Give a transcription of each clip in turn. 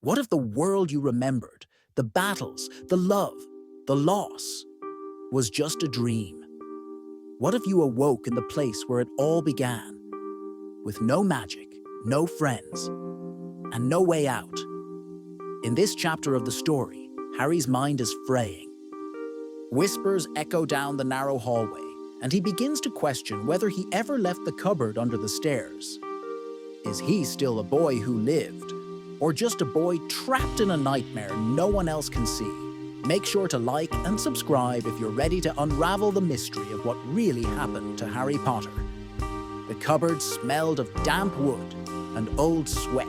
What if the world you remembered, the battles, the love, the loss, was just a dream? What if you awoke in the place where it all began, with no magic, no friends, and no way out? In this chapter of the story, Harry's mind is fraying. Whispers echo down the narrow hallway, and he begins to question whether he ever left the cupboard under the stairs. Is he still a boy who lived, or just a boy trapped in a nightmare no one else can see? Make sure to like and subscribe if you're ready to unravel the mystery of what really happened to Harry Potter. The cupboard smelled of damp wood and old sweat.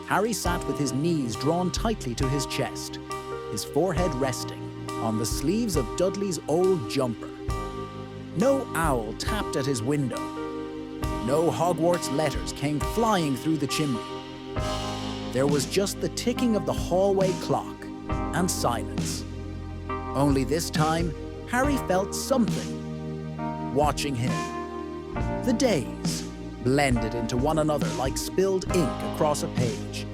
Harry sat with his knees drawn tightly to his chest, his forehead resting on the sleeves of Dudley's old jumper. No owl tapped at his window. No Hogwarts letters came flying through the chimney. There was just the ticking of the hallway clock and silence. Only this time, Harry felt something watching him. The days blended into one another like spilled ink across a page.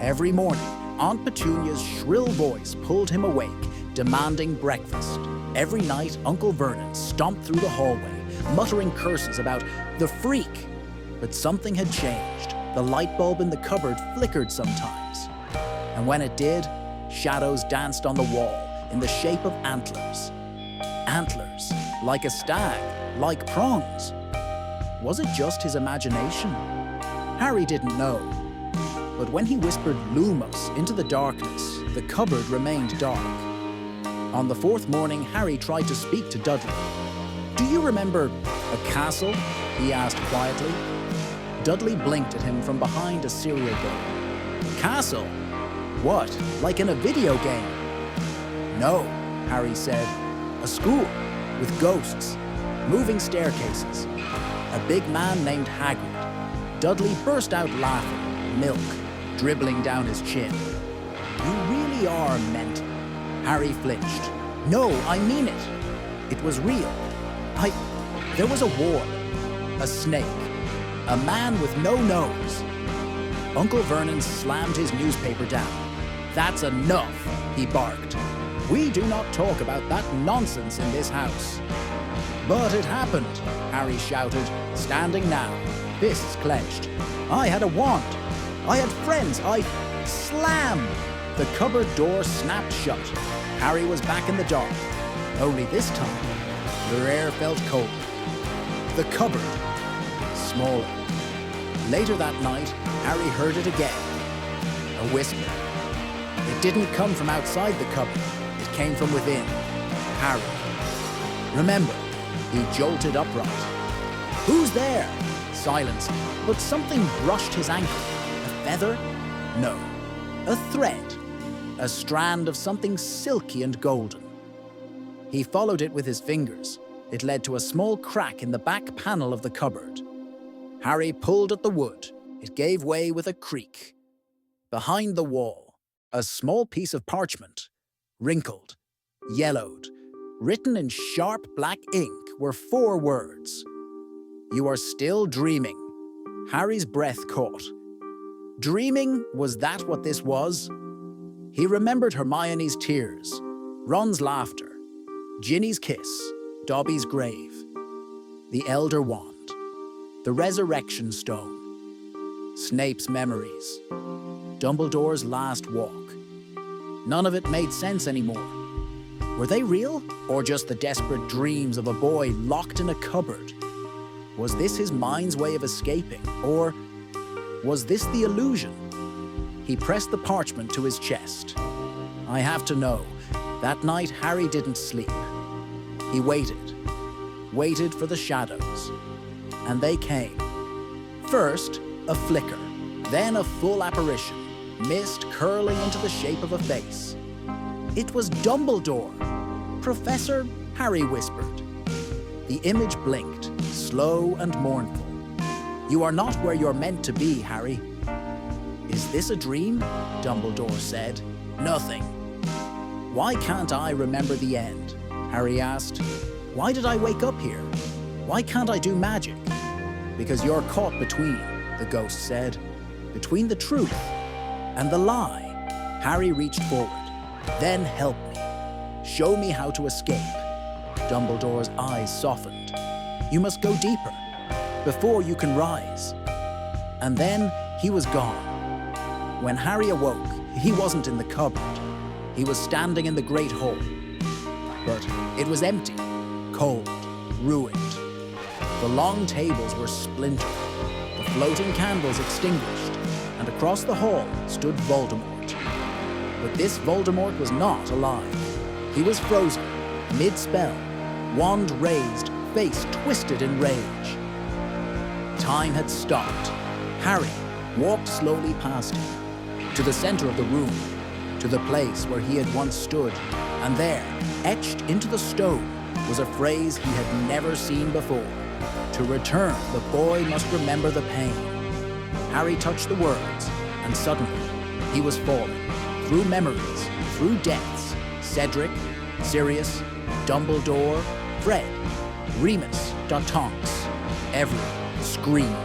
Every morning, Aunt Petunia's shrill voice pulled him awake, demanding breakfast. Every night, Uncle Vernon stomped through the hallway, muttering curses about the freak. But something had changed. The light bulb in the cupboard flickered sometimes. And when it did, shadows danced on the wall in the shape of antlers. Antlers, like a stag, like prongs. Was it just his imagination? Harry didn't know. But when he whispered Lumos into the darkness, the cupboard remained dark. On the fourth morning, Harry tried to speak to Dudley. "Do you remember a castle?" he asked quietly. Dudley blinked at him from behind a cereal bowl. "Castle? What, like in a video game?" "No," Harry said. "A school, with ghosts, moving staircases. A big man named Hagrid." Dudley burst out laughing, milk dribbling down his chin. "You really are mental." Harry flinched. "No, I mean it. It was real. There was a war, a snake, a man with no nose." Uncle Vernon slammed his newspaper down. "That's enough," he barked. "We do not talk about that nonsense in this house." "But it happened," Harry shouted, standing now, fists clenched. "I had a wand. I had friends. Slam!" The cupboard door snapped shut. Harry was back in the dark. Only this time, the air felt cold. The cupboard, smaller. Later that night, Harry heard it again. A whisper. It didn't come from outside the cupboard. It came from within. Harry. "Remember," he jolted upright. "Who's there?" Silence, but something brushed his ankle. A feather? No. A thread. A strand of something silky and golden. He followed it with his fingers. It led to a small crack in the back panel of the cupboard. Harry pulled at the wood. It gave way with a creak. Behind the wall, a small piece of parchment, wrinkled, yellowed, written in sharp black ink were 4 words. "You are still dreaming." Harry's breath caught. Dreaming? Was that what this was? He remembered Hermione's tears, Ron's laughter, Ginny's kiss, Dobby's grave, the Elder Wand, the Resurrection Stone, Snape's memories, Dumbledore's last walk. None of it made sense anymore. Were they real, or just the desperate dreams of a boy locked in a cupboard? Was this his mind's way of escaping, or was this the illusion? He pressed the parchment to his chest. I have to know. That night, Harry didn't sleep. He waited for the shadows. And they came. First, a flicker, then a full apparition, mist curling into the shape of a face. It was Dumbledore. "Professor," Harry whispered. The image blinked, slow and mournful. "You are not where you're meant to be, Harry." "Is this a dream?" Dumbledore said. "Nothing." "Why can't I remember the end?" Harry asked. "Why did I wake up here? Why can't I do magic?" "Because you're caught between," the ghost said. "Between the truth And the lie? Harry reached forward. Then help me. Show me how to escape. Dumbledore's eyes softened. You must go deeper, before you can rise. And then he was gone. When Harry awoke, he wasn't in the cupboard. He was standing in the Great Hall. But it was empty, cold, ruined. The long tables were splintered, the floating candles extinguished, and across the hall stood Voldemort. But this Voldemort was not alive. He was frozen, mid-spell, wand raised, face twisted in rage. Time had stopped. Harry walked slowly past him, to the center of the room, to the place where he had once stood, and there, etched into the stone, was a phrase he had never seen before. To return, the boy must remember the pain. Harry touched the words, and suddenly, he was falling, through memories, through deaths. Cedric, Sirius, Dumbledore, Fred, Remus, Tonks. Every scream,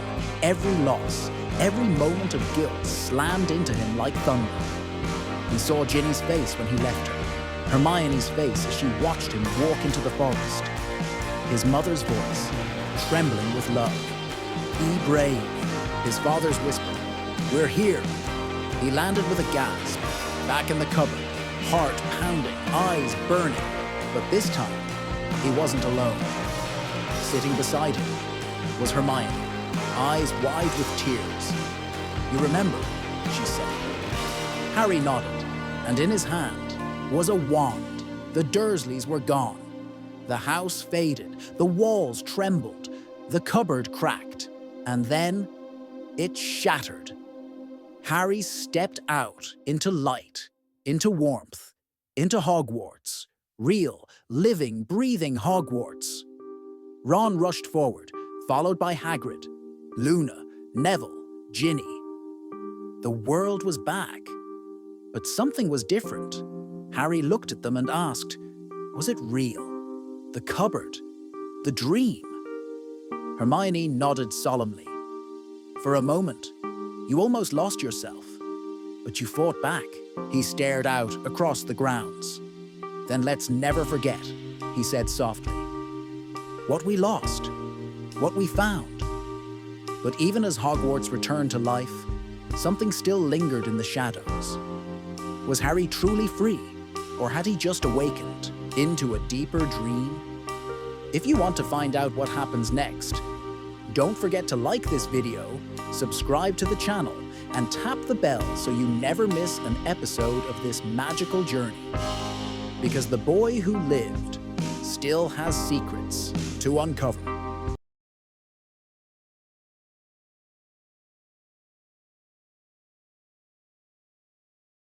every loss, every moment of guilt slammed into him like thunder. He saw Ginny's face when he left her, Hermione's face as she watched him walk into the forest. His mother's voice, trembling with love. Be brave, his father's whisper. We're here. He landed with a gasp, back in the cupboard, heart pounding, eyes burning. But this time, he wasn't alone. Sitting beside him was Hermione, eyes wide with tears. You remember, she said. Harry nodded, and in his hand was a wand. The Dursleys were gone. The house faded, the walls trembled, the cupboard cracked, and then it shattered. Harry stepped out into light, into warmth, into Hogwarts. Real, living, breathing Hogwarts. Ron rushed forward, followed by Hagrid, Luna, Neville, Ginny. The world was back, but something was different. Harry looked at them and asked, was it real? The cupboard? The dream? Hermione nodded solemnly. For a moment, you almost lost yourself, but you fought back. He stared out across the grounds. Then let's never forget, he said softly. What we lost, what we found. But even as Hogwarts returned to life, something still lingered in the shadows. Was Harry truly free, or had he just awakened into a deeper dream? If you want to find out what happens next, don't forget to like this video, subscribe to the channel, and tap the bell so you never miss an episode of this magical journey. Because the boy who lived still has secrets to uncover.